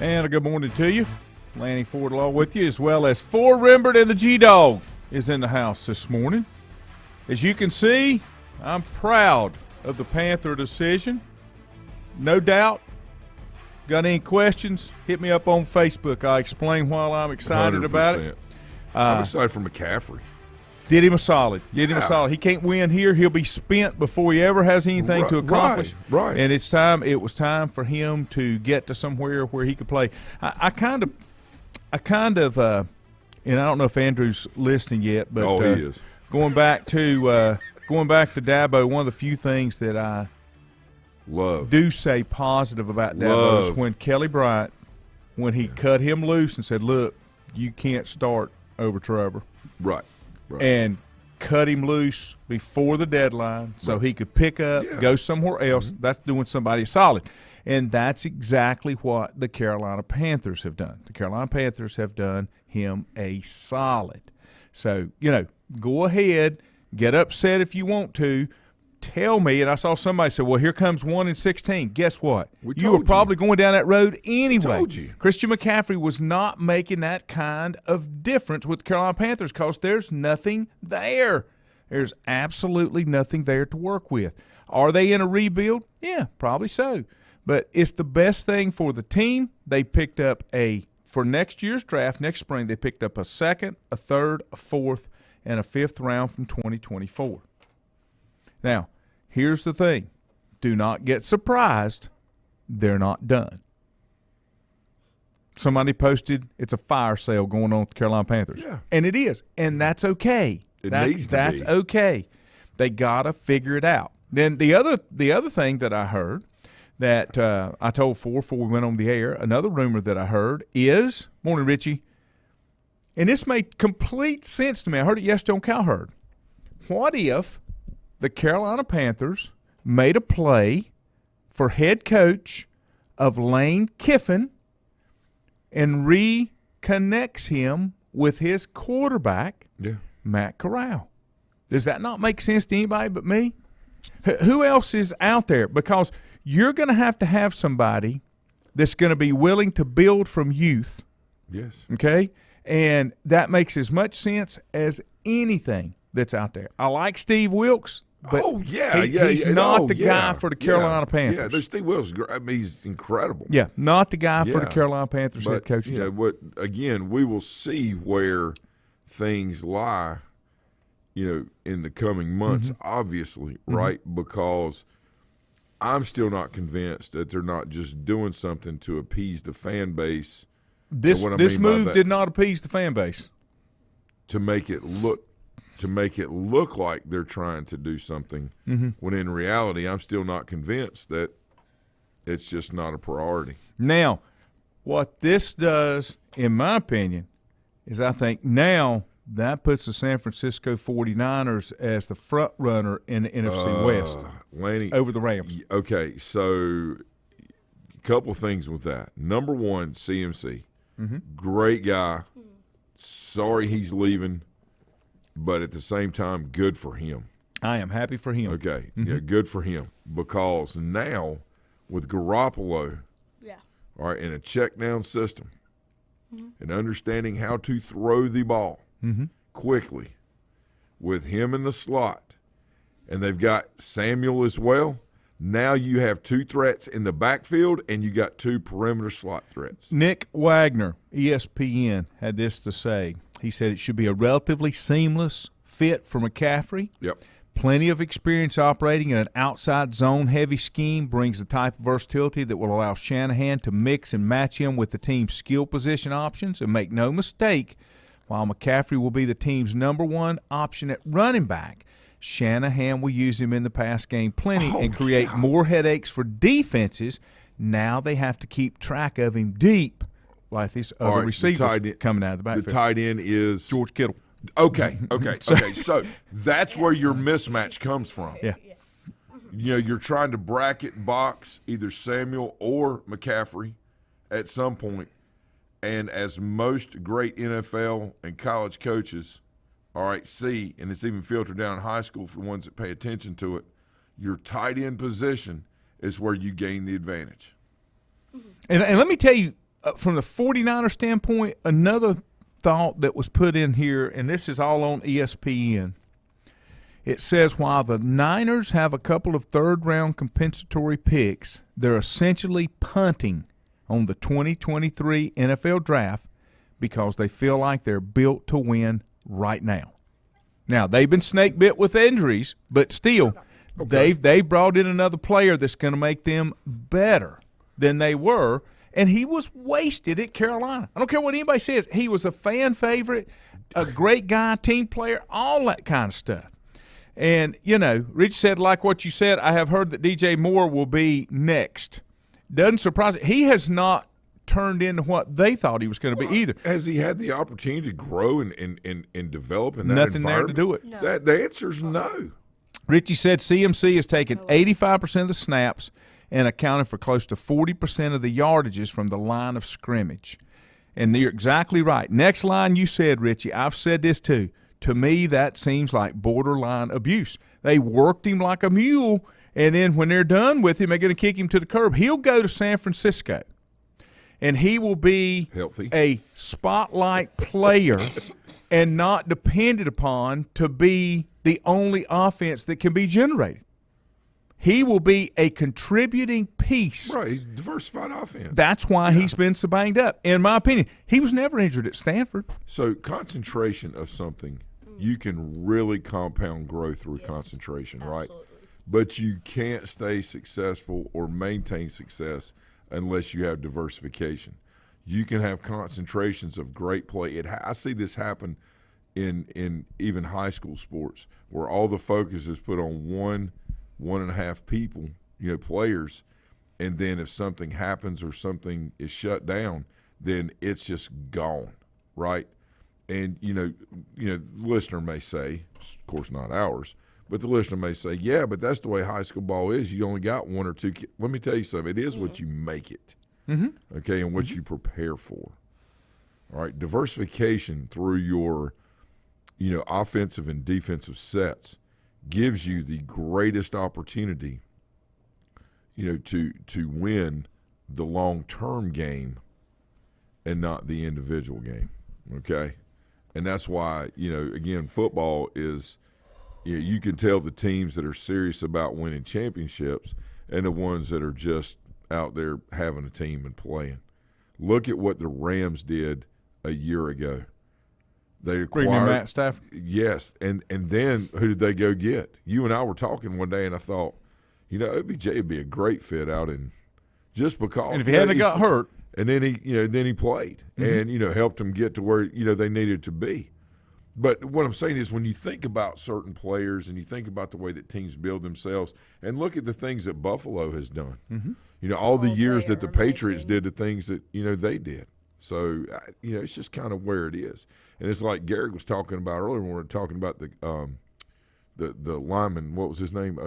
And a good morning to you. Lanny Ford Law with you, as well as Ford Rembert and the G-Dog is in the house this morning. As you can see, I'm proud of the Panther decision. No doubt. Got any questions? Hit me up on Facebook. I'll explain why I'm excited 100%. About it. I'm excited for McCaffrey. Did him a solid. He can't win here. He'll be spent before he ever has anything to accomplish. Right. And it was time for him to get to somewhere where he could play. I kind of, and I don't know if Andrew's listening yet, but he is. Going back to Dabo, one of the few things that I do say positive about Dabo is when Kelly Bryant, when he cut him loose and said, "Look, you can't start over Trevor." Right. And cut him loose before the deadline so he could pick up, go somewhere else. That's doing somebody solid. And that's exactly what the Carolina Panthers have done. The Carolina Panthers have done him a solid. So, go ahead, get upset if you want to. Tell me, and I saw somebody say, well, here comes 1-16. Guess what? You were probably going down that road anyway. Told you. Christian McCaffrey was not making that kind of difference with the Carolina Panthers because there's nothing there. There's absolutely nothing there to work with. Are they in a rebuild? Yeah, probably so. But it's the best thing for the team. They picked up for next year's draft, next spring, they picked up a second, a third, a fourth, and a fifth round from 2024. Now, here's the thing. Do not get surprised. They're not done. Somebody posted it's a fire sale going on with the Carolina Panthers. Yeah. And it is. And that's okay. It needs to be. That's okay. They got to figure it out. Then the other thing that I heard that I told before we went on the air, another rumor that I heard is, morning, Richie, and this made complete sense to me. I heard it yesterday on Cowherd. What if the Carolina Panthers made a play for head coach of Lane Kiffin and reconnects him with his quarterback, Matt Corral? Does that not make sense to anybody but me? Who else is out there? Because you're going to have somebody that's going to be willing to build from youth. Yes. Okay? And that makes as much sense as anything that's out there. I like Steve Wilkes. But he's not the guy for the Carolina Panthers. Yeah, Steve Wilkes, he's incredible. Yeah, not the guy for the Carolina Panthers head coach. Again, we will see where things lie, in the coming months, obviously, right? Because I'm still not convinced that they're not just doing something to appease the fan base. This move did not appease the fan base. To make it look like they're trying to do something, when in reality, I'm still not convinced that it's just not a priority. Now, what this does, in my opinion, is I think now that puts the San Francisco 49ers as the front runner in the NFC West, Lanny, over the Rams. Okay, so a couple things with that. Number one, CMC. Great guy. Sorry he's leaving. But at the same time, good for him. I am happy for him. Okay, good for him. Because now, with Garoppolo, all right, in a check-down system, and understanding how to throw the ball quickly, with him in the slot, and they've got Samuel as well, now you have two threats in the backfield, and you got two perimeter slot threats. Nick Wagner, ESPN, had this to say. He said it should be a relatively seamless fit for McCaffrey. Yep. Plenty of experience operating in an outside zone-heavy scheme brings the type of versatility that will allow Shanahan to mix and match him with the team's skill position options. And make no mistake, while McCaffrey will be the team's number one option at running back, Shanahan will use him in the pass game plenty and create more headaches for defenses. Now they have to keep track of him deep, like these other receivers coming out of the backfield. The tight end is George Kittle. Okay. So that's where your mismatch comes from. Yeah. You're trying to bracket box either Samuel or McCaffrey at some point, and as most great NFL and college coaches see, and it's even filtered down in high school for the ones that pay attention to it, your tight end position is where you gain the advantage. And let me tell you from the 49er standpoint, another thought that was put in here, and this is all on ESPN. It says while the Niners have a couple of third-round compensatory picks, they're essentially punting on the 2023 NFL Draft because they feel like they're built to win right now. Now, they've been snake bit with injuries, but still, they've brought in another player that's going to make them better than they were, and he was wasted at Carolina. I don't care what anybody says. He was a fan favorite, a great guy, team player, all that kind of stuff. And, you know, Rich said, like what you said, I have heard that DJ Moore will be next. Doesn't surprise me. He has not turned into what they thought he was going to be either. Has he had the opportunity to grow and develop in that Nothing there to environment? do it. No. The answer is no. Richie said CMC has taken 85% of the snaps and accounted for close to 40% of the yardages from the line of scrimmage. And you're exactly right. Next line you said, Richie, I've said this too. To me, that seems like borderline abuse. They worked him like a mule, and then when they're done with him, they're going to kick him to the curb. He'll go to San Francisco, and he will be healthy, a spotlight player and not depended upon to be the only offense that can be generated. He will be a contributing piece. Right, he's diversified offense. That's why he's been so banged up. In my opinion, he was never injured at Stanford. So concentration of something, you can really compound growth through concentration, right? But you can't stay successful or maintain success unless you have diversification. You can have concentrations of great play. I see this happen in even high school sports where all the focus is put on one and a half people, players, and then if something happens or something is shut down, then it's just gone, right? And, the listener may say, of course not ours, but the listener may say, yeah, but that's the way high school ball is. You only got one or two kids. Let me tell you something. It is what you make it, okay, and what you prepare for. All right, diversification through your, offensive and defensive sets gives you the greatest opportunity, to win the long-term game and not the individual game, okay? And that's why, again, football is, you can tell the teams that are serious about winning championships and the ones that are just out there having a team and playing. Look at what the Rams did a year ago. They acquired Matt Stafford. Yes, and then who did they go get? You and I were talking one day, and I thought, OBJ would be a great fit out in just because. And if he hadn't got hurt, and then he played and helped them get to where they needed to be. But what I'm saying is when you think about certain players and you think about the way that teams build themselves, and look at the things that Buffalo has done. All the years that the Patriots did the things that they did. So it's just kind of where it is. And it's like Garrett was talking about earlier when we were talking about the lineman. What was his name?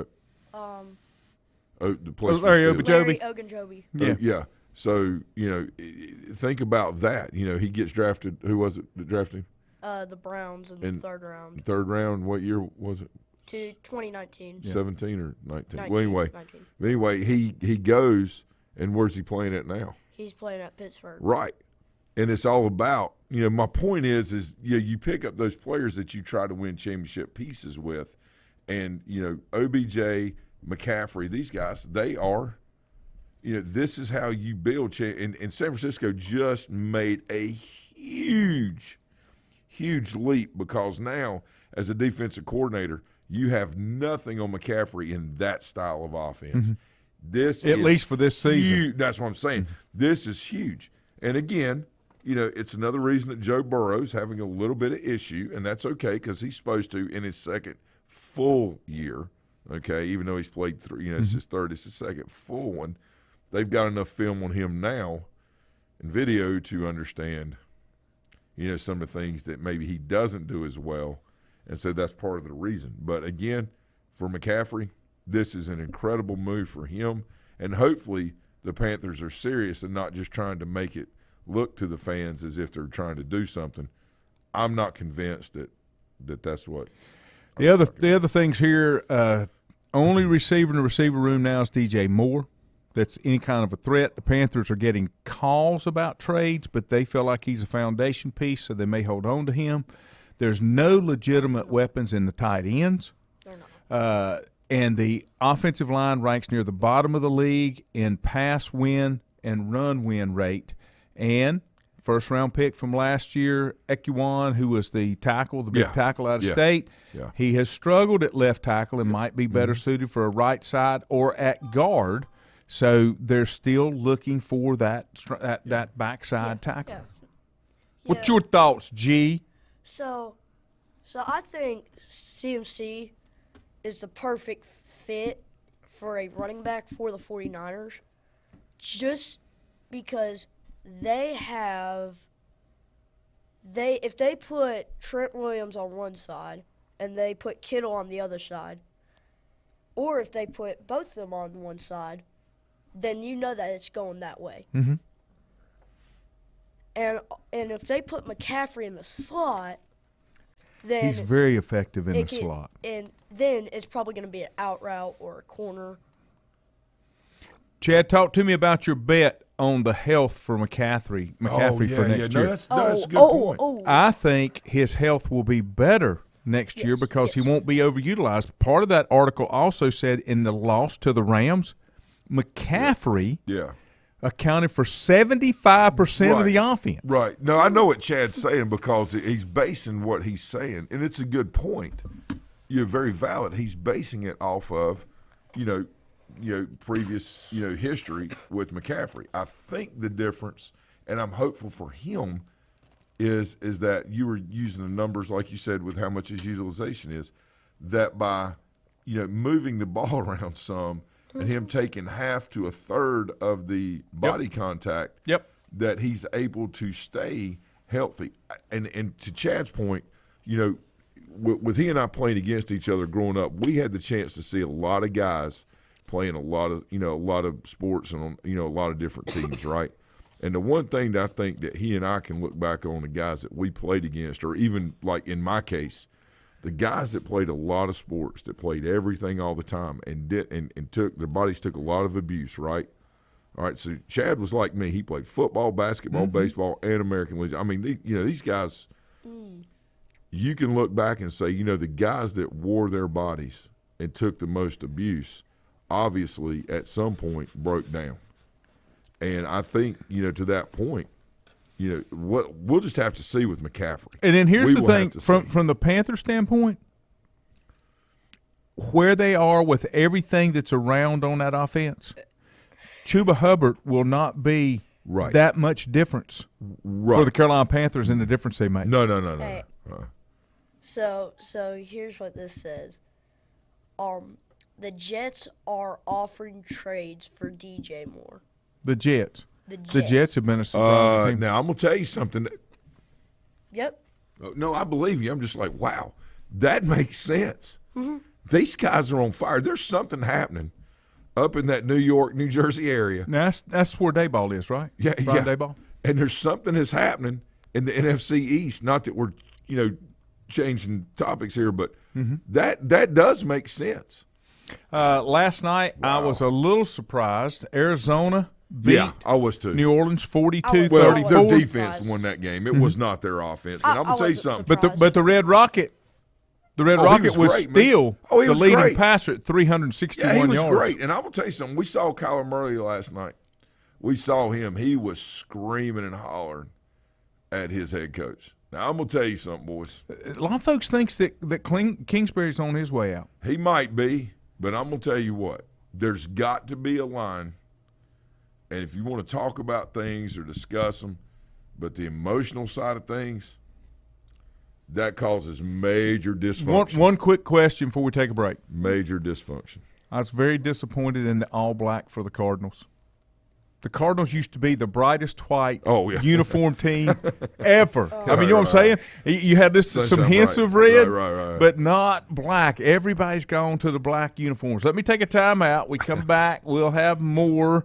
The place Larry Ogunjobi. Yeah. So think about that. He gets drafted. Who was it that drafted him? The Browns in the third round. Third round. What year was it? 2019. 17 or 19? 19. Well, anyway, he goes, and where's he playing at now? He's playing at Pittsburgh. Right. And it's all about, my point is you pick up those players that you try to win championship pieces with, and, OBJ, McCaffrey, these guys, they are, this is how you build. And San Francisco just made a huge leap because now, as a defensive coordinator, you have nothing on McCaffrey in that style of offense. This at least for this season. Huge. That's what I'm saying. This is huge. And again, it's another reason that Joe Burrow's having a little bit of issue, and that's okay because he's supposed to in his second full year, okay, even though he's played three, it's his third, it's his second full one. They've got enough film on him now and video to understand, some of the things that maybe he doesn't do as well, and so that's part of the reason. But again, for McCaffrey, this is an incredible move for him, and hopefully the Panthers are serious and not just trying to make it look to the fans as if they're trying to do something. I'm not convinced that that's what. The other things here, only receiver in the receiver room now is DJ Moore. that's any kind of a threat. The Panthers are getting calls about trades, but they feel like he's a foundation piece, so they may hold on to him. There's no legitimate weapons in the tight ends. And the offensive line ranks near the bottom of the league in pass win and run win rate. And first-round pick from last year, Ekwon, who was the tackle, the big tackle out of state, he has struggled at left tackle and might be better suited for a right side or at guard. So they're still looking for that backside tackle. What's your thoughts, G? So I think CMC is the perfect fit for a running back for the 49ers just because if they put Trent Williams on one side and they put Kittle on the other side, or if they put both of them on one side, then you know that it's going that way. Mm-hmm. And if they put McCaffrey in the slot, then he's very effective in the slot. And then it's probably going to be an out route or a corner. Chad, talk to me about your bet on the health for McCaffrey for next year. That's a good point. I think his health will be better next year because he won't be overutilized. Part of that article also said in the loss to the Rams, McCaffrey accounted for 75% of the offense. Right. No, I know what Chad's saying because he's basing what he's saying, and it's a good point. You're very valid. He's basing it off of, previous, history with McCaffrey. I think the difference, and I'm hopeful for him, is that you were using the numbers like you said with how much his utilization is, that by, moving the ball around some and him taking half to a third of the body contact, that he's able to stay healthy. And to Chad's point, with he and I playing against each other growing up, we had the chance to see a lot of guys playing a lot of sports and a lot of different teams, right? And the one thing that I think that he and I can look back on the guys that we played against, or even like in my case, the guys that played a lot of sports, that played everything all the time, and took their bodies took a lot of abuse, right? All right, so Chad was like me. He played football, basketball, baseball, and American Legion. I mean, these guys. You can look back and say, the guys that wore their bodies and took the most abuse, obviously at some point broke down. And I think, to that point, what we'll just have to see with McCaffrey. And then here's the thing, from the Panther standpoint, where they are with everything that's around on that offense, Chuba Hubbard will not be that much difference for the Carolina Panthers in the difference they make. No. Hey, So here's what this says. The Jets are offering trades for DJ Moore. The Jets have been a surprising team. Now, I'm going to tell you something. Yep. No, I believe you. I'm just like, wow, that makes sense. Mm-hmm. These guys are on fire. There's something happening up in that New York, New Jersey area. Now, that's where Dayball is, right? Yeah, Brian Dayball. And there's something that's happening in the NFC East. Not that we're, changing topics here, but that does make sense. Last night, I was a little surprised. Arizona beat I was too. New Orleans 42-34. Well, their defense won that game. It was not their offense. And I'm going to tell you something. But the Red Rocket was still the leading great. passer at 361 yards. Yeah, he was great. And I will tell you something. We saw Kyler Murray last night. We saw him. He was screaming and hollering at his head coach. Now, I'm going to tell you something, boys. A lot of folks think that Kingsbury's on his way out. He might be, but I'm going to tell you what. There's got to be a line. And if you want to talk about things or discuss them, but the emotional side of things, that causes major dysfunction. One quick question before we take a break. Major dysfunction. I was very disappointed in the all-black for the Cardinals. The Cardinals used to be the brightest white uniform team ever. I mean, you know what I'm saying? You had some hints of red, but not black. Everybody's gone to the black uniforms. Let me take a time out. We come back. We'll have more.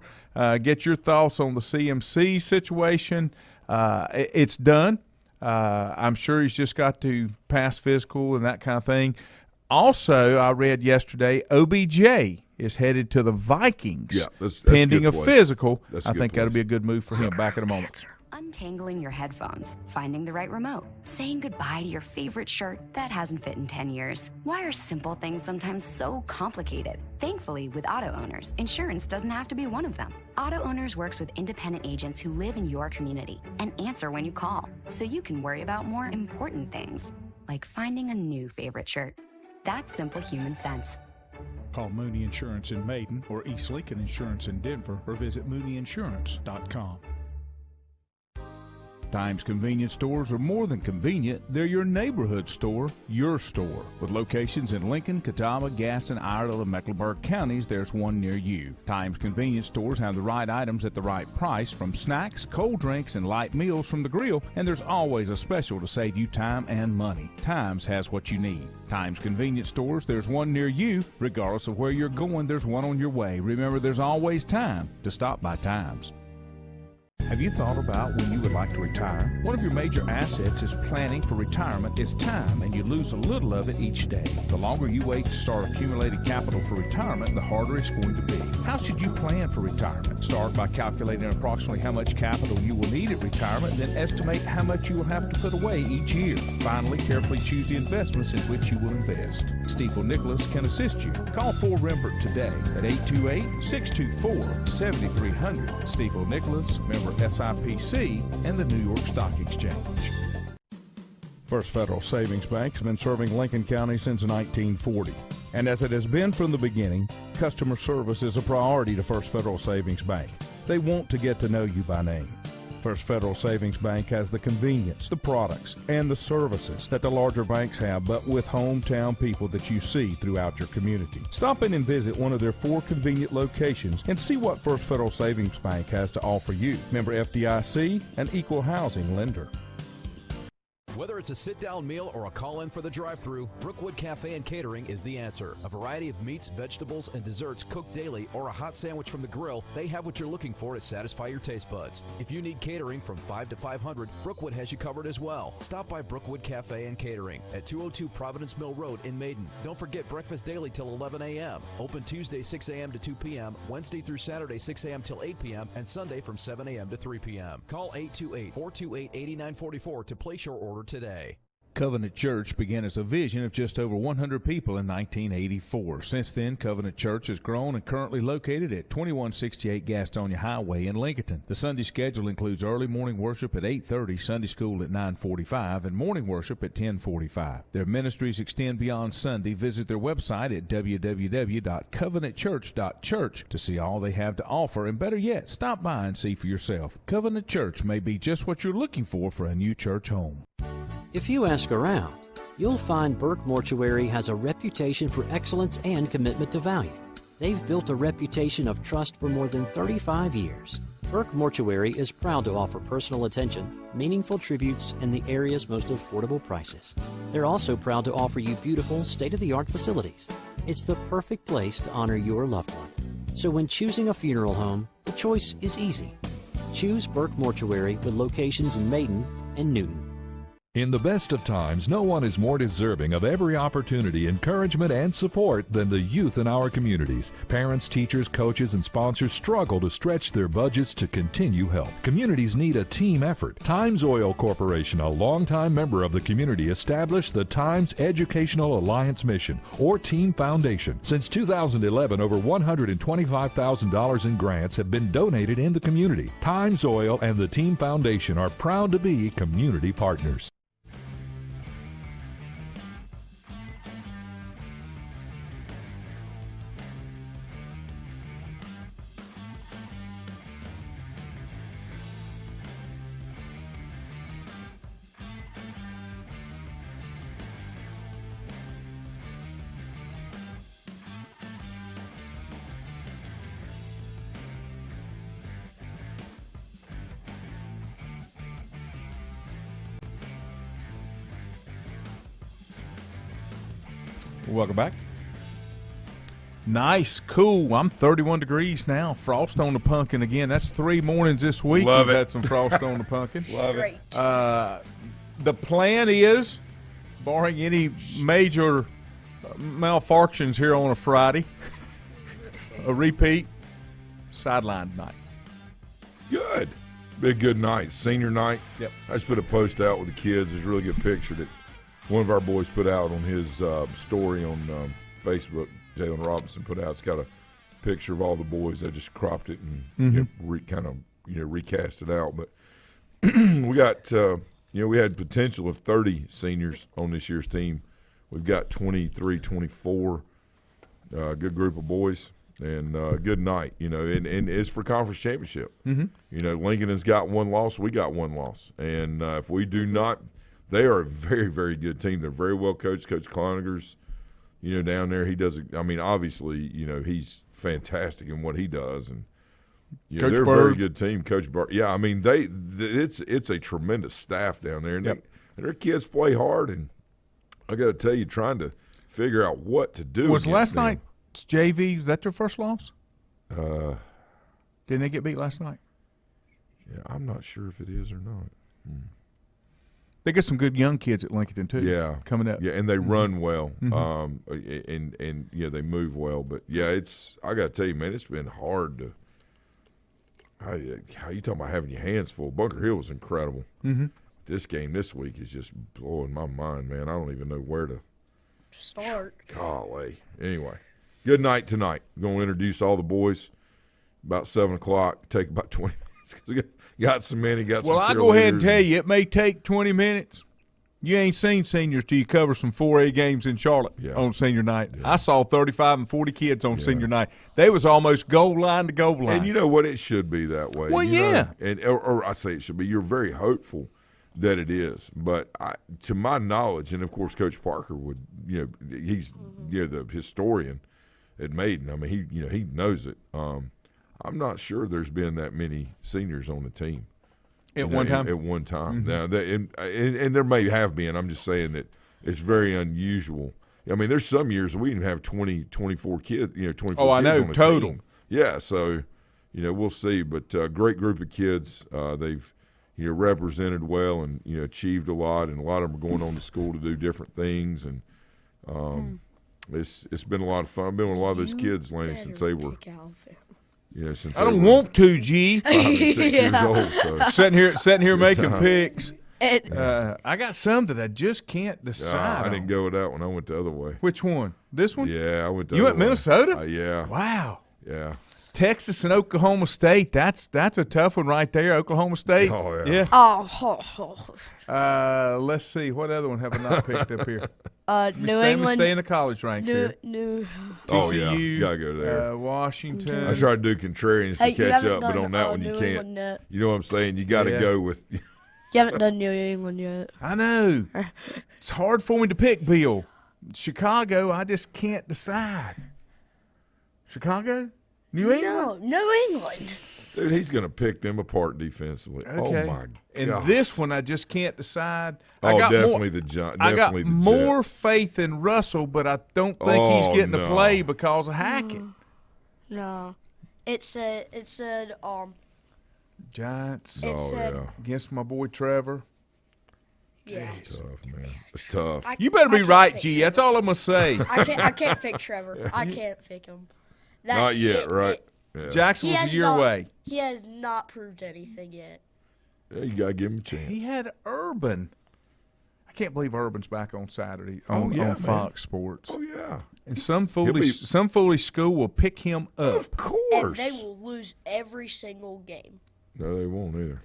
Get your thoughts on the CMC situation. It's done. I'm sure he's just got to pass physical and that kind of thing. Also, I read yesterday OBJ is headed to the Vikings. Yeah, that's pending a a good physical. That's a I good think that'll place. be a good move for him. Back in a moment. Untangling your headphones, finding the right remote, saying goodbye to your favorite shirt that hasn't fit in 10 years. Why are simple things sometimes so complicated? Thankfully, with auto owners, insurance doesn't have to be one of them. Auto Owners works with independent agents who live in your community and answer when you call, so you can worry about more important things, like finding a new favorite shirt. That's simple human sense. Call Mooney Insurance in Maiden or East Lincoln Insurance in Denver or visit mooneyinsurance.com. Times convenience stores are more than convenient. They're your neighborhood store, your store. With locations in Lincoln, Catawba, Gaston, Iredell, and Mecklenburg counties, there's one near you. Times convenience stores have the right items at the right price, from snacks, cold drinks, and light meals from the grill, and there's always a special to save you time and money. Times has what you need. Times convenience stores, there's one near you. Regardless of where you're going, there's one on your way. Remember, there's always time to stop by Times. Have you thought about when you would like to retire? One of your major assets is planning for retirement is time, and you lose a little of it each day. The longer you wait to start accumulating capital for retirement, the harder it's going to be. How should you plan for retirement? Start by calculating approximately how much capital you will need at retirement, then estimate how much you will have to put away each year. Finally, carefully choose the investments in which you will invest. Stifel Nicholas can assist you. Call Ford Rembert today at 828-624-7300. Stifel Nicholas, member SIPC, and the New York Stock Exchange. First Federal Savings Bank has been serving Lincoln County since 1940. And as it has been from the beginning, customer service is a priority to First Federal Savings Bank. They want to get to know you by name. First Federal Savings Bank has the convenience, the products, and the services that the larger banks have, but with hometown people that you see throughout your community. Stop in and visit one of their 4 convenient locations and see what First Federal Savings Bank has to offer you. Member FDIC, an equal housing lender. Whether it's a sit-down meal or a call-in for the drive-thru, Brookwood Cafe and Catering is the answer. A variety of meats, vegetables, and desserts cooked daily, or a hot sandwich from the grill, they have what you're looking for to satisfy your taste buds. If you need catering from 5 to 500, Brookwood has you covered as well. Stop by Brookwood Cafe and Catering at 202 Providence Mill Road in Maiden. Don't forget breakfast daily till 11 a.m. Open Tuesday 6 a.m. to 2 p.m., Wednesday through Saturday 6 a.m. till 8 p.m., and Sunday from 7 a.m. to 3 p.m. Call 828-428-8944 to place your order today. Covenant Church began as a vision of just over 100 people in 1984. Since then, Covenant Church has grown and currently located at 2168 Gastonia Highway in Lincoln. The Sunday schedule includes early morning worship at 8:30, Sunday school at 9:45, and morning worship at 10:45. Their ministries extend beyond Sunday. Visit their website at www.covenantchurch.church to see all they have to offer, and better yet, stop by and see for yourself. Covenant Church may be just what you're looking for a new church home. If you ask around, you'll find Burke Mortuary has a reputation for excellence and commitment to value. They've built a reputation of trust for more than 35 years. Burke Mortuary is proud to offer personal attention, meaningful tributes, and the area's most affordable prices. They're also proud to offer you beautiful, state-of-the-art facilities. It's the perfect place to honor your loved one. So when choosing a funeral home, the choice is easy. Choose Burke Mortuary with locations in Maiden and Newton. In the best of times, no one is more deserving of every opportunity, encouragement, and support than the youth in our communities. Parents, teachers, coaches, and sponsors struggle to stretch their budgets to continue help. Communities need a team effort. Times Oil Corporation, a longtime member of the community, established the Times Educational Alliance Mission, or Team Foundation. Since 2011, over $125,000 in grants have been donated in the community. Times Oil and the Team Foundation are proud to be community partners. Welcome back. Nice, cool. I'm 31 degrees now. Frost on the pumpkin again. That's 3 mornings this week. Love We've it. had some frost on the pumpkin. Love Great. it. The plan is, barring any major malfunctions here on a Friday, a repeat. Sideline tonight. Good. Be a good night. Senior night. Yep. I just put a post out with the kids. There's a really good picture that one of our boys put out on his story on Facebook. Jalen Robinson put out. It's got a picture of all the boys. I just cropped it and recast it out. But we got we had potential of 30 seniors on this year's team. We've got 23, 24. Good group of boys. And good night, and it's for conference championship. Mm-hmm. Lincoln has got one loss. We got one loss. And if we do not, they are a very, very good team. They're very well coached. Coach Cloninger, down there, he does – obviously, he's fantastic in what he does. And they're a very good team. Coach Bird. Yeah, it's a tremendous staff down there. And, and their kids play hard. And I got to tell you, trying to figure out what to do. Was last night – JV, is that their first loss? Didn't they get beat last night? Yeah, I'm not sure if it is or not. They got some good young kids at Lincoln too. Yeah, coming up. Yeah, and they run well. And they move well. But I got to tell you, man, it's been hard to. How you talking about having your hands full? Bunker Hill was incredible. Mm-hmm. This game this week is just blowing my mind, man. I don't even know where to start. Golly. Anyway. Good night tonight. We're going to introduce all the boys about 7 o'clock. Take about 20 minutes because we got some men. Well, I'll go ahead and tell you, it may take 20 minutes. You ain't seen seniors till you cover some 4A games in Charlotte on senior night. Yeah. I saw 35 and 40 kids on senior night. They was almost goal line to goal line. And you know what? It should be that way. Well, yeah. And or I say it should be. You're very hopeful that it is. But to my knowledge, and, of course, Coach Parker would, he's the historian at Maiden. He knows it. I'm not sure there's been that many seniors on the team at one time. At one time, now and there may have been. I'm just saying that it's very unusual. There's some years we even have 20, 24 kids. 24 kids on the total. Team. Yeah, so we'll see. But great group of kids. They've represented well and achieved a lot, and a lot of them are going on to school to do different things and. It's been a lot of fun. I've been with a lot of those kids, Laney, since they were, since I don't want to, G. 5 and 6 years old. So sitting here making picks. I got some that I just can't decide. I didn't go with that one. I went the other way. Which one? This one? Yeah, I went the You other went Minnesota? way. Yeah. Wow. Yeah. Texas and Oklahoma State. That's a tough one right there. Oklahoma State. Oh, yeah. Let's see. What other one have I not picked up here? New England. Stay in the college ranks here. TCU. Oh, yeah. You got to go there. Washington. I tried to do contrarians to catch up, but on that one you can't. You know what I'm saying? You got to go with – You haven't done New England yet. I know. It's hard for me to pick, Bill. Chicago, I just can't decide. Chicago? New England? No, New England. Dude, he's going to pick them apart defensively. Okay. Oh, my God. And this one, I just can't decide. Oh, definitely the Giants. I got more faith in Russell, but I don't think he's getting to play because of Hackett. No. It said Giants. Yeah. Against my boy Trevor. Yeah. It's tough, man. It's tough. You better be right, G. That's all I'm going to say. I can't pick Trevor. I can't pick him. Not yet, right? Yeah. Jacksonville's a year away. He has not proved anything yet. Yeah, you got to give him a chance. He had Urban. I can't believe Urban's back on Saturday on Fox Sports. Oh, yeah. And some foolish school will pick him up. Of course. And they will lose every single game. No, they won't either.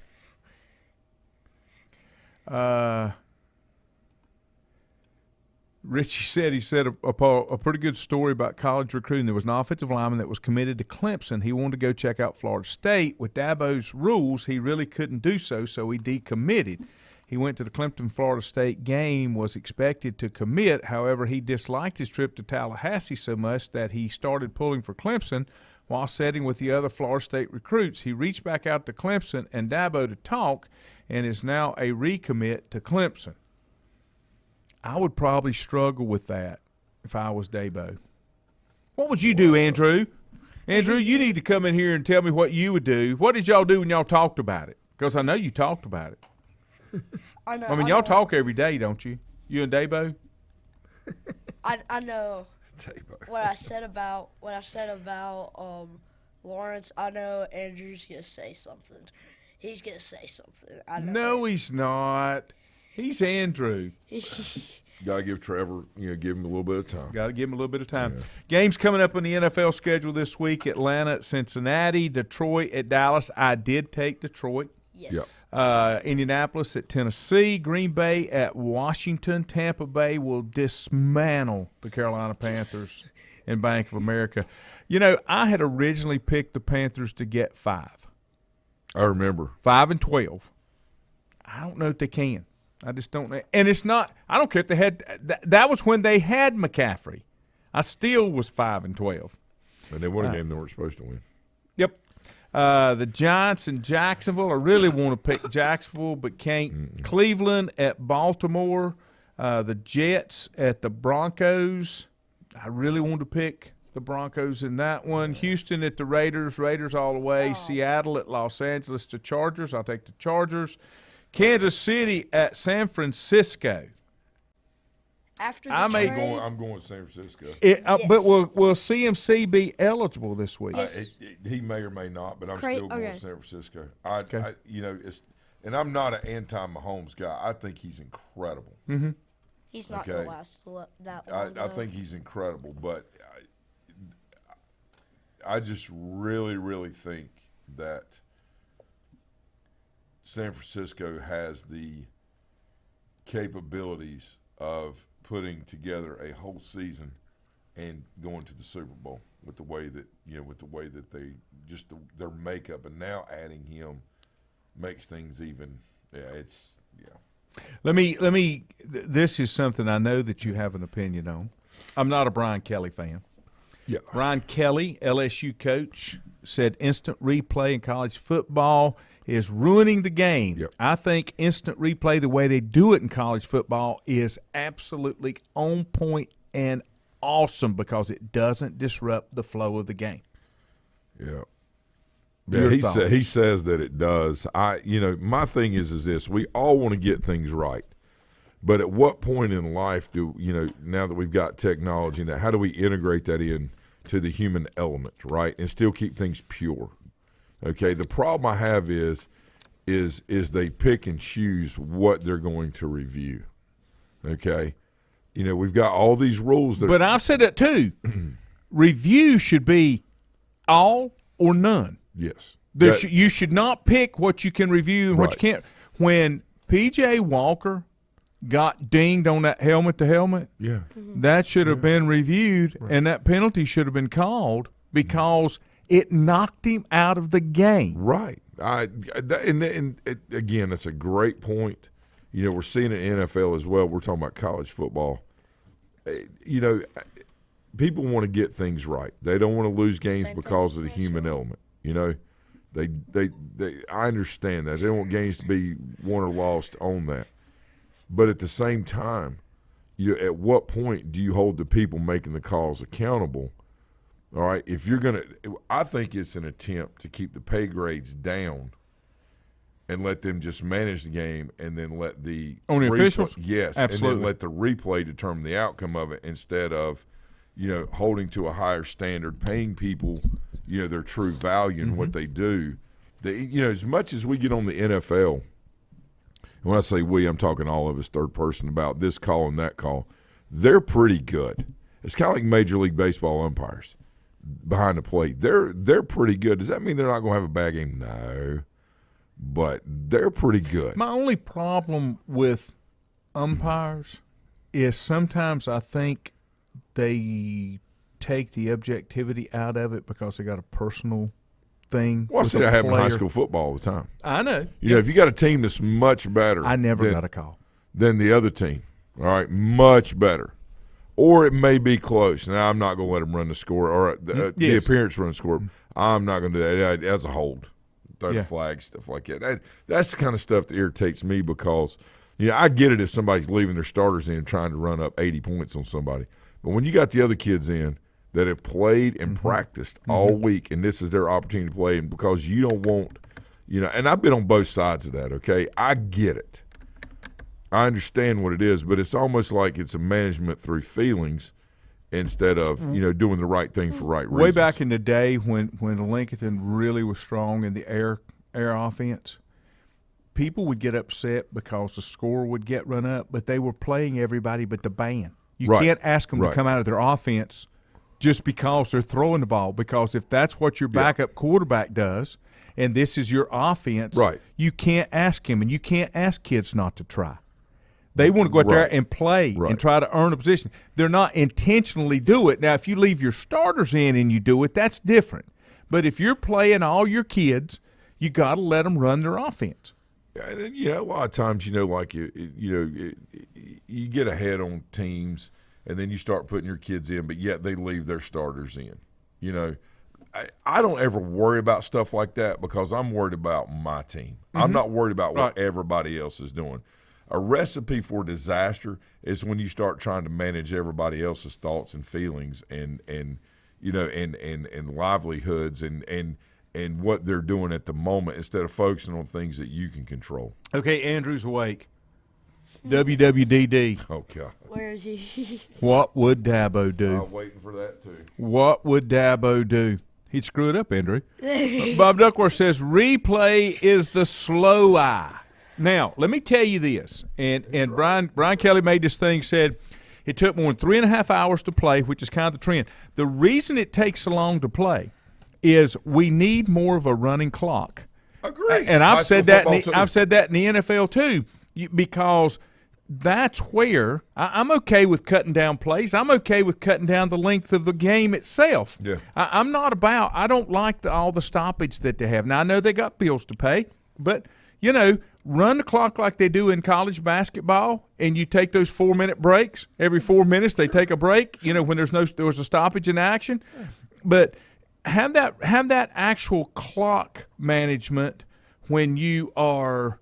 Richie said a pretty good story about college recruiting. There was an offensive lineman that was committed to Clemson. He wanted to go check out Florida State. With Dabo's rules, he really couldn't do so, so he decommitted. He went to the Clemson-Florida State game, was expected to commit. However, he disliked his trip to Tallahassee so much that he started pulling for Clemson while sitting with the other Florida State recruits. He reached back out to Clemson and Dabo to talk and is now a recommit to Clemson. I would probably struggle with that if I was Dabo. What would you do, Andrew? Andrew, you need to come in here and tell me what you would do. What did y'all do when y'all talked about it? Because I know you talked about it. I know. I mean, y'all talk every day, don't you? You and Dabo? I know. what I said about Lawrence, I know Andrew's gonna say something. He's gonna say something. I know. No, he's not. He's Andrew. Got to give Trevor, give him a little bit of time. Got to give him a little bit of time. Yeah. Games coming up on the NFL schedule this week: Atlanta at Cincinnati, Detroit at Dallas. I did take Detroit. Yes. Yep. Indianapolis at Tennessee, Green Bay at Washington. Tampa Bay will dismantle the Carolina Panthers in Bank of America. I had originally picked the Panthers to get 5. I remember 5-12. I don't know if they can. I just don't know. And it's not – I don't care if they had that was when they had McCaffrey. I still was 5-12. And they won a game they weren't supposed to win. Yep. The Giants in Jacksonville. I really want to pick Jacksonville, but can't. Cleveland at Baltimore. The Jets at the Broncos. I really want to pick the Broncos in that one. Houston at the Raiders. Raiders all the way. Oh. Seattle at Los Angeles to Chargers. I'll take the Chargers. Kansas City at San Francisco. After the I'm going to San Francisco. Yes. But will CMC be eligible this week? Yes. He may or may not, but I'm still going to San Francisco. And I'm not an anti-Mahomes guy. I think he's incredible. Mm-hmm. He's not going to last that long. I think he's incredible, but I just really, really think that San Francisco has the capabilities of putting together a whole season and going to the Super Bowl with the way that they just their makeup, and now adding him makes things even. Let me. This is something I know that you have an opinion on. I'm not a Brian Kelly fan. Yeah. Brian Kelly, LSU coach, said instant replay in college football is ruining the game. Yep. I think instant replay, the way they do it in college football, is absolutely on point and awesome because it doesn't disrupt the flow of the game. Yeah. Yeah, he says that it does. My thing is this: we all want to get things right, but at what point in life do now that we've got technology, and how do we integrate that in to the human element, right, and still keep things pure? Okay, the problem I have is they pick and choose what they're going to review. Okay, we've got all these rules. But I've said that too. Review should be all or none. Yes. You should not pick what you can review and what you can't. When P.J. Walker got dinged on that helmet-to-helmet, that should have been reviewed, and that penalty should have been called because it knocked him out of the game. Right. Again, that's a great point. We're seeing it in NFL as well. We're talking about college football. People want to get things right. They don't want to lose games because of the human element. I understand that. They don't want games to be won or lost on that. But at the same time, at what point do you hold the people making the calls accountable? All right, if you're going to – I think it's an attempt to keep the pay grades down and let them just manage the game and then let the – On the officials? Yes, absolutely. And then let the replay determine the outcome of it instead of, holding to a higher standard, paying people – their true value and what they do. As much as we get on the NFL, and when I say we, I'm talking all of us, third person, about this call and that call, they're pretty good. It's kind of like Major League Baseball umpires behind the plate. They're pretty good. Does that mean they're not going to have a bad game? No. But they're pretty good. My only problem with umpires is sometimes I think they take the objectivity out of it because they got a personal thing. Well, I see that happen in high school football all the time. I know. If you got a team that's much better. I never got a call. Than the other team, all right, much better. Or it may be close. Now, I'm not going to let them run the score or the appearance run the score. I'm not going to do that as a hold. Throw the flag, stuff like that. That's the kind of stuff that irritates me because, I get it if somebody's leaving their starters in trying to run up 80 points on somebody. But when you got the other kids in that have played and practiced all week, and this is their opportunity to play, and because you don't want, and I've been on both sides of that, okay? I get it. I understand what it is, but it's almost like it's a management through feelings instead of doing the right thing for right reasons. Way back in the day when Lincoln really was strong in the air offense, people would get upset because the score would get run up, but they were playing everybody but the band. You can't ask them to come out of their offense just because they're throwing the ball, because if that's what your backup quarterback does and this is your offense, you can't ask him, and you can't ask kids not to try. They want to go out there and play and try to earn a position. They're not intentionally do it. Now, if you leave your starters in and you do it, that's different. But if you're playing all your kids, you got to let them run their offense. Yeah, a lot of times, like you get ahead on teams, and then you start putting your kids in, but yet they leave their starters in. I don't ever worry about stuff like that because I'm worried about my team. I'm not worried about what everybody else is doing. A recipe for disaster is when you start trying to manage everybody else's thoughts and feelings and livelihoods and what they're doing at the moment instead of focusing on things that you can control. Okay, Andrew's awake. WWDD. Oh, God. Where is he? What would Dabo do? I'm waiting for that, too. What would Dabo do? He'd screw it up, Andrew. Bob Duckworth says replay is the slow eye. Now, let me tell you this, and Brian Kelly made this thing, said it took more than 3.5 hours to play, which is kind of the trend. The reason it takes so long to play is we need more of a running clock. Agree. And I've said that in the NFL too, because that's where I'm okay with cutting down plays. I'm okay with cutting down the length of the game itself. Yeah. I don't like all the stoppage that they have. Now, I know they got bills to pay, but run the clock like they do in college basketball, and you take those 4-minute breaks. Every 4 minutes they take a break, when there was a stoppage in action. But have that actual clock management when you are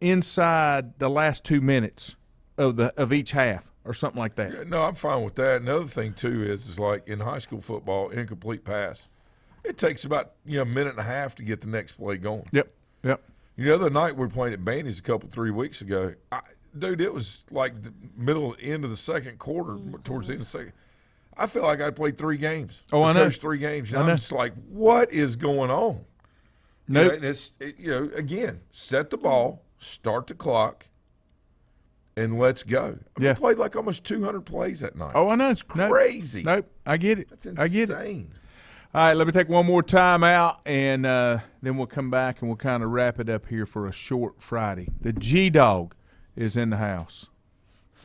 inside the last 2 minutes of each half or something like that. Yeah, no, I'm fine with that. Another thing, too, is like in high school football, incomplete pass, it takes about a minute and a half to get the next play going. Yep. The other night we were playing at Bandy's 3 weeks ago. Dude, it was like the end of the second quarter, towards the end of the second. I felt like I played 3 games. Oh, I know. Coached 3 games. And I'm just like, what is going on? Nope. And it's again, set the ball, start the clock, and let's go. We played like almost 200 plays that night. Oh, I know. It's crazy. Nope. I get it. That's insane. I get it. All right, let me take one more time out, and then we'll come back and we'll kind of wrap it up here for a short Friday. The G-Dog is in the house.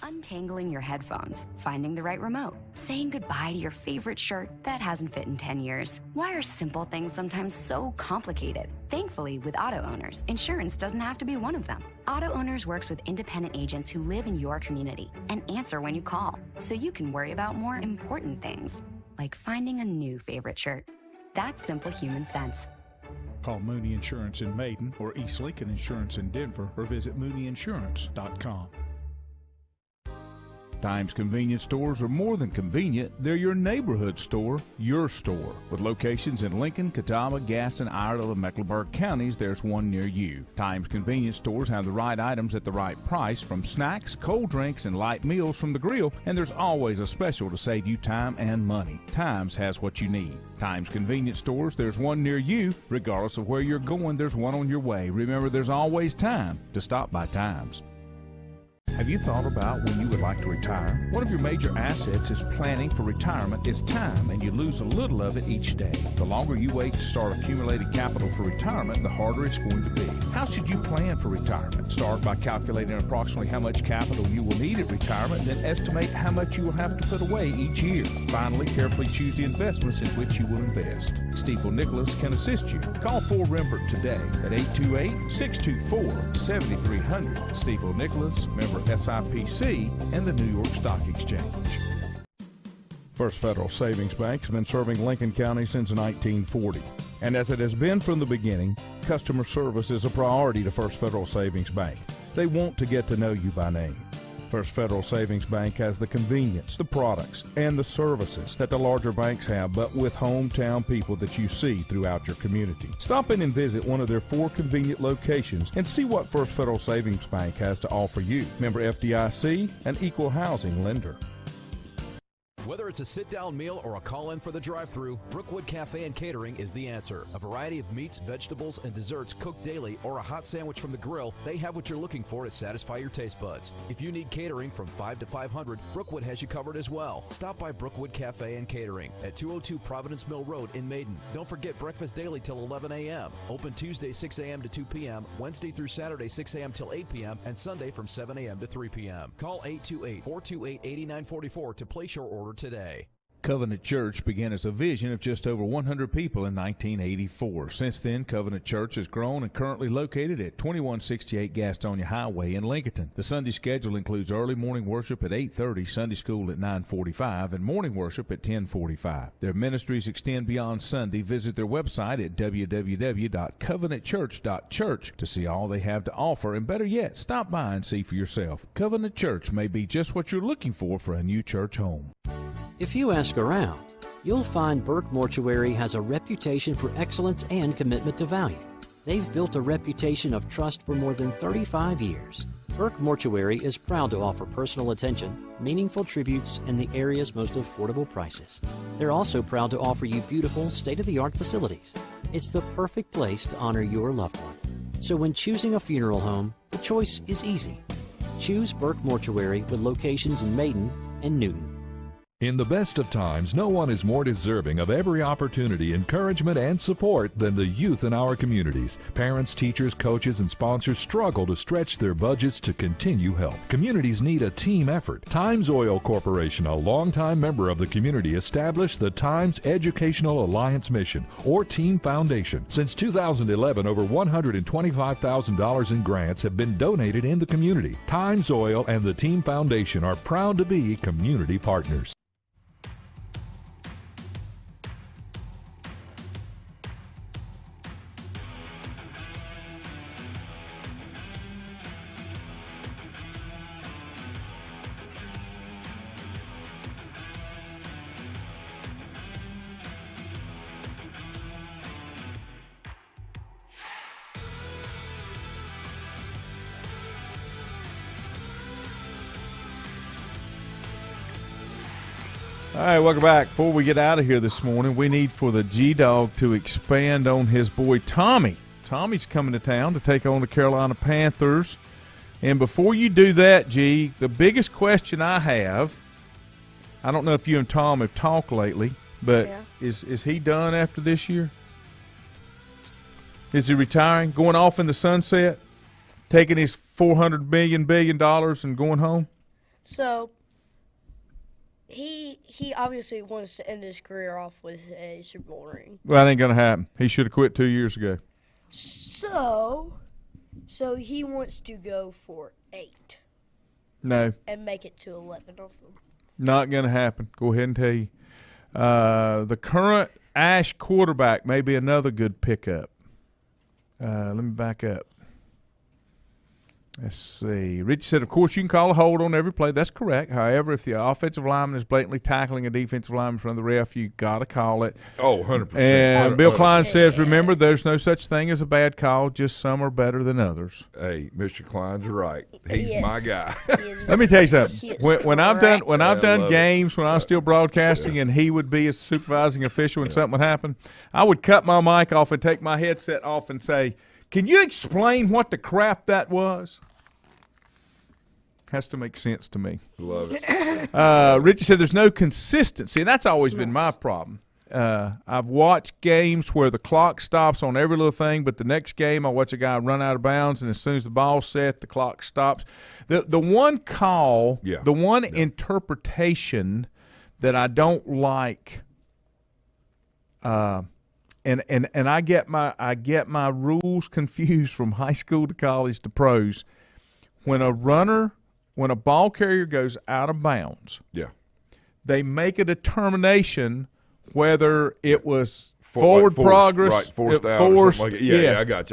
Untangling your headphones, finding the right remote, saying goodbye to your favorite shirt that hasn't fit in 10 years. Why are simple things sometimes so complicated? Thankfully, with Auto Owners, insurance doesn't have to be one of them. Auto Owners works with independent agents who live in your community and answer when you call, so you can worry about more important things, like finding a new favorite shirt. That's simple human sense. Call Mooney Insurance in Maiden or East Lincoln Insurance in Denver or visit MooneyInsurance.com. Times convenience stores are more than convenient. They're your neighborhood store, your store. With locations in Lincoln, Catawba, Gaston, Iredell, and Mecklenburg counties, there's one near you. Times convenience stores have the right items at the right price, from snacks, cold drinks, and light meals from the grill, and there's always a special to save you time and money. Times has what you need. Times convenience stores, there's one near you. Regardless of where you're going, there's one on your way. Remember, there's always time to stop by Times. Have you thought about when you would like to retire? One of your major assets is planning for retirement is time, and you lose a little of it each day. The longer you wait to start accumulating capital for retirement, the harder it's going to be. How should you plan for retirement? Start by calculating approximately how much capital you will need at retirement, then estimate how much you will have to put away each year. Finally, carefully choose the investments in which you will invest. Stiefel Nicholas can assist you. Call 4 Rembert today at 828-624-7300. Stiefel Nicholas, member SIPC, and the New York Stock Exchange. First Federal Savings Bank has been serving Lincoln County since 1940. And as it has been from the beginning, customer service is a priority to First Federal Savings Bank. They want to get to know you by name. First Federal Savings Bank has the convenience, the products, and the services that the larger banks have, but with hometown people that you see throughout your community. Stop in and visit one of their 4 convenient locations and see what First Federal Savings Bank has to offer you. Member FDIC, an equal housing lender. Whether it's a sit-down meal or a call-in for the drive-thru, Brookwood Cafe and Catering is the answer. A variety of meats, vegetables, and desserts cooked daily or a hot sandwich from the grill, they have what you're looking for to satisfy your taste buds. If you need catering from 5 to 500, Brookwood has you covered as well. Stop by Brookwood Cafe and Catering at 202 Providence Mill Road in Maiden. Don't forget breakfast daily till 11 a.m. Open Tuesday 6 a.m. to 2 p.m., Wednesday through Saturday 6 a.m. till 8 p.m., and Sunday from 7 a.m. to 3 p.m. Call 828-428-8944 to place your order today. Covenant Church began as a vision of just over 100 people in 1984. Since then, Covenant Church has grown and currently located at 2168 Gastonia Highway in Lincoln. The Sunday schedule includes early morning worship at 8:30, Sunday school at 9:45, and morning worship at 10:45. Their ministries extend beyond Sunday. Visit their website at www.covenantchurch.church to see all they have to offer, and better yet, stop by and see for yourself. Covenant Church may be just what you're looking for a new church home. If you ask around, you'll find Burke Mortuary has a reputation for excellence and commitment to value. They've built a reputation of trust for more than 35 years. Burke Mortuary is proud to offer personal attention, meaningful tributes, and the area's most affordable prices. They're also proud to offer you beautiful, state-of-the-art facilities. It's the perfect place to honor your loved one. So when choosing a funeral home, the choice is easy. Choose Burke Mortuary with locations in Maiden and Newton. In the best of times, no one is more deserving of every opportunity, encouragement, and support than the youth in our communities. Parents, teachers, coaches, and sponsors struggle to stretch their budgets to continue help. Communities need a team effort. Times Oil Corporation, a longtime member of the community, established the Times Educational Alliance Mission, or Team Foundation. Since 2011, over $125,000 in grants have been donated in the community. Times Oil and the Team Foundation are proud to be community partners. All right, welcome back. Before we get out of here this morning, we need for the G-Dog to expand on his boy Tommy. Tommy's coming to town to take on the Carolina Panthers. And before you do that, G, the biggest question I have, I don't know if you and Tom have talked lately, but is he done after this year? Is he retiring, going off in the sunset, taking his $400 billion and going home? So he obviously wants to end his career off with a Super Bowl ring. Well, that ain't going to happen. He should have quit 2 years ago. So he wants to go for 8. No. And make it to 11 of them. Not going to happen. Go ahead and tell you. The current Ash quarterback may be another good pickup. Let me back up. Let's see. Richie said, of course, you can call a hold on every play. That's correct. However, if the offensive lineman is blatantly tackling a defensive lineman in front of the ref, you got to call it. Oh, 100%. And Bill Klein says, remember, there's no such thing as a bad call. Just some are better than others. Hey, Mr. Klein's right. He's my guy. Let me tell you something. When I've done games, when I was still broadcasting, and he would be a supervising official and something would happen, I would cut my mic off and take my headset off and say, can you explain what the crap that was? Has to make sense to me. Love it. Richie said there's no consistency, and that's always been my problem. I've watched games where the clock stops on every little thing, but the next game I watch a guy run out of bounds, and as soon as the ball's set, the clock stops. The one call, the one interpretation that I don't like, and I get my rules confused from high school to college to pros. When a ball carrier goes out of bounds, they make a detetermination whether it was forward progress, forced out, or something like that. I got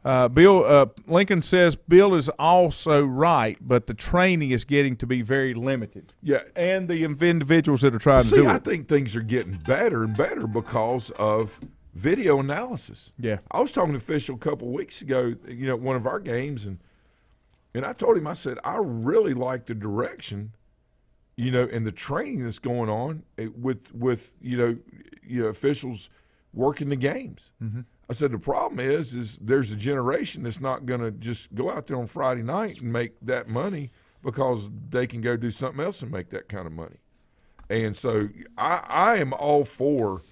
you. Bill Lincoln says Bill is also right, but the training is getting to be very limited. Yeah, and the individuals that are trying to do it. I think things are getting better and better because of video analysis. Yeah, I was talking to an official a couple of weeks ago. One of our games, and I told him, I said, I really like the direction and the training that's going on with officials working the games. Mm-hmm. I said the problem is there's a generation that's not going to just go out there on Friday night and make that money because they can go do something else and make that kind of money. And so I am all for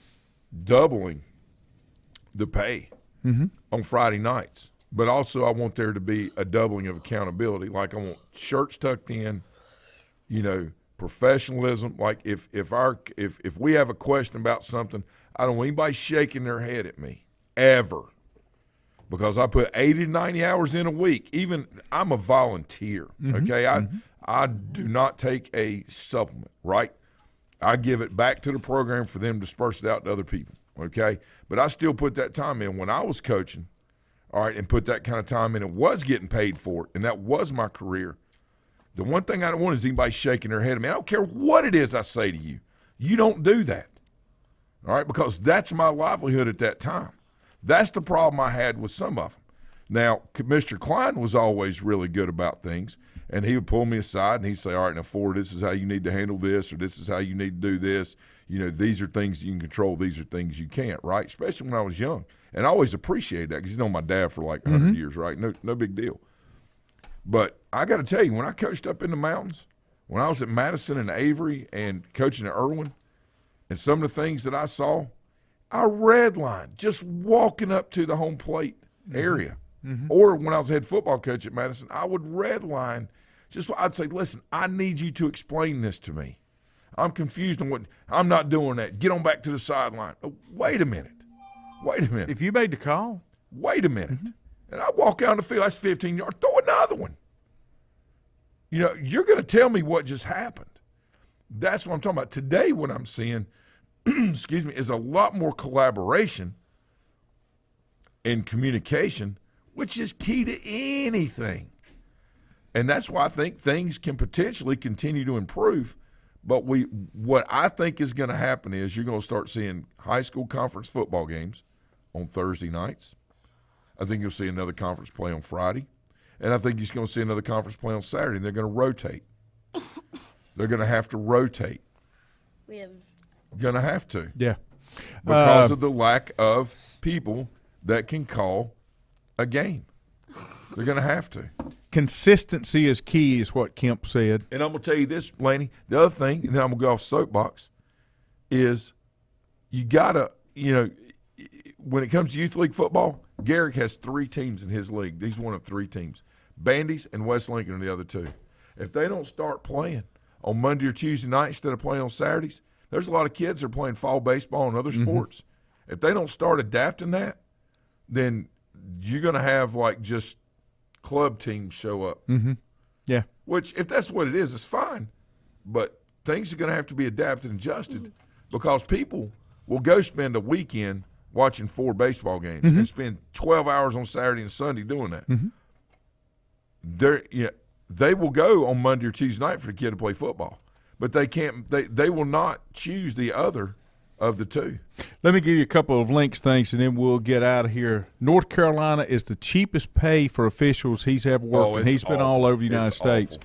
doubling the pay on Friday nights, but also I want there to be a doubling of accountability. Like I want shirts tucked in, professionalism. Like if we have a question about something, I don't want anybody shaking their head at me ever, because I put 80 to 90 hours in a week. Even I'm a volunteer. Okay, I do not take a supplement. Right. I give it back to the program for them to disperse it out to other people, okay? But I still put that time in when I was coaching, all right, and put that kind of time in and was getting paid for it, and that was my career. The one thing I don't want is anybody shaking their head at me. I don't care what it is I say to you. You don't do that, all right, because that's my livelihood at that time. That's the problem I had with some of them. Now, Mr. Klein was always really good about things, and he would pull me aside and he'd say, all right, now, Ford, this is how you need to handle this, or this is how you need to do this. These are things you can control. These are things you can't, right? Especially when I was young. And I always appreciated that because he's known my dad for like 100 years, right? No big deal. But I got to tell you, when I coached up in the mountains, when I was at Madison and Avery and coaching at Irwin, and some of the things that I saw, I redlined just walking up to the home plate area. Or when I was head football coach at Madison, I would redline. I'd say, listen, I need you to explain this to me. I'm confused on what – I'm not doing that. Get on back to the sideline. Oh, wait a minute. If you made the call. Wait a minute. And I walk out on the field. That's 15 yards. Throw another one. You're going to tell me what just happened. That's what I'm talking about. Today what I'm seeing, excuse me, is a lot more collaboration and communication, which is key to anything. And that's why I think things can potentially continue to improve. But what I think is going to happen is you're going to start seeing high school conference football games on Thursday nights. I think you'll see another conference play on Friday. And I think you're going to see another conference play on Saturday. And they're going to rotate. They're going to have to rotate. Going to have to. Yeah. Because of the lack of people that can call a game. They're going to have to. Consistency is key, is what Kemp said. And I'm going to tell you this, Laney, the other thing, and then I'm going to go off soapbox, is you got to, when it comes to youth league football, Garrick has 3 teams in his league. He's one of 3 teams. Bandy's and West Lincoln are the other 2. If they don't start playing on Monday or Tuesday night instead of playing on Saturdays, there's a lot of kids that are playing fall baseball and other sports. If they don't start adapting that, then you're going to have like just club teams show up. Yeah. Which, if that's what it is, it's fine. But things are going to have to be adapted and adjusted because people will go spend a weekend watching 4 baseball games and spend 12 hours on Saturday and Sunday doing that. They will go on Monday or Tuesday night for the kid to play football. But they can't. They will not choose the other of the 2. Let me give you a couple of links, things, and then we'll get out of here. North Carolina is the cheapest pay for officials he's ever worked, and he's been all over the United States.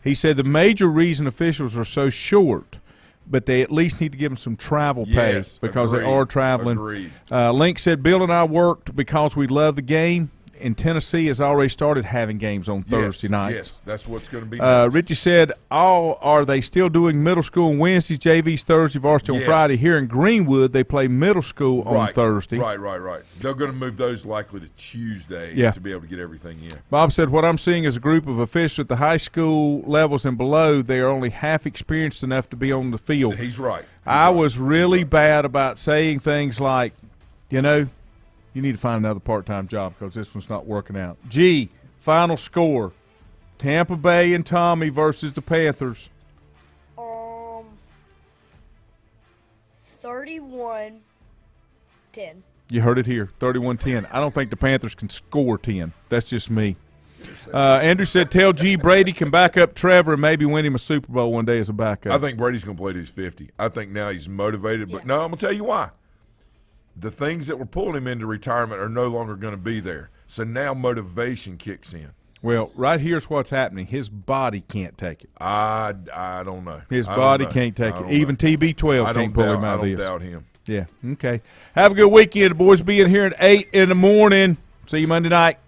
He said the major reason officials are so short, but they at least need to give them some travel pay because they are traveling. Link said, Bill and I worked because we love the game. And Tennessee has already started having games on Thursday nights. Yes, that's what's going to be. Richie said, are they still doing middle school on Wednesdays, JV's Thursday, varsity on Friday? Here in Greenwood, they play middle school on Thursday. Right. They're going to move those likely to Tuesday to be able to get everything in. Bob said, what I'm seeing is a group of officials at the high school levels and below. They are only half experienced enough to be on the field. He's right. I was really bad about saying things like, you need to find another part-time job because this one's not working out. Final score, Tampa Bay and Tommy versus the Panthers. 31-10. You heard it here, 31-10. I don't think the Panthers can score 10. That's just me. Andrew said, tell G Brady can back up Trevor and maybe win him a Super Bowl one day as a backup. I think Brady's going to play to his 50. I think now he's motivated. But, no, I'm going to tell you why. The things that were pulling him into retirement are no longer going to be there. So now motivation kicks in. Well, right here's what's happening. His body can't take it. I don't know. His body can't take it. Even TB12 can't pull him out of this. I don't doubt him. Yeah, okay. Have a good weekend. The boys be in here at 8 in the morning. See you Monday night.